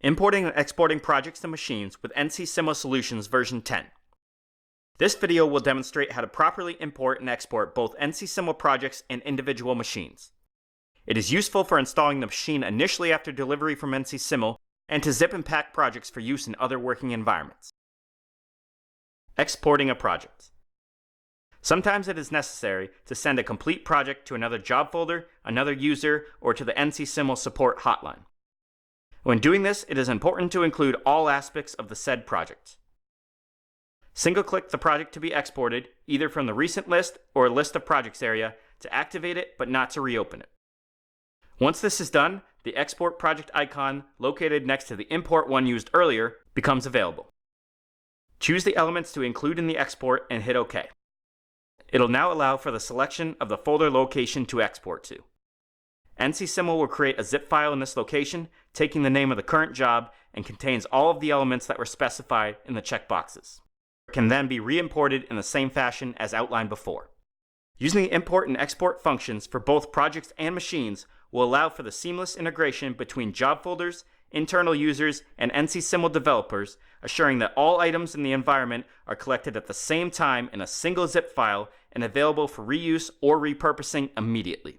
Importing and exporting projects to machines with NC Simo Solutions version 10. This video will demonstrate how to properly import and export both NC Simo projects and individual machines. It is useful for installing the machine initially after delivery from NC Simo and to zip and pack projects for use in other working environments. Exporting a project. Sometimes it is necessary to send a complete project to another job folder, another user, or to the NC Simo support hotline. When doing this, it is important to include all aspects of the said project. Single-click the project to be exported, either from the recent list or list of projects area, to activate it but not to reopen it. Once this is done, the export project icon located next to the import one used earlier becomes available. Choose the elements to include in the export and hit OK. It'll now allow for the selection of the folder location to export to. NC Simo will create a zip file in this location, taking the name of the current job, and contains all of the elements that were specified in the checkboxes. It can then be re-imported in the same fashion as outlined before. Using the import and export functions for both projects and machines will allow for the seamless integration between job folders, internal users, and NC Simo developers, assuring that all items in the environment are collected at the same time in a single zip file and available for reuse or repurposing immediately.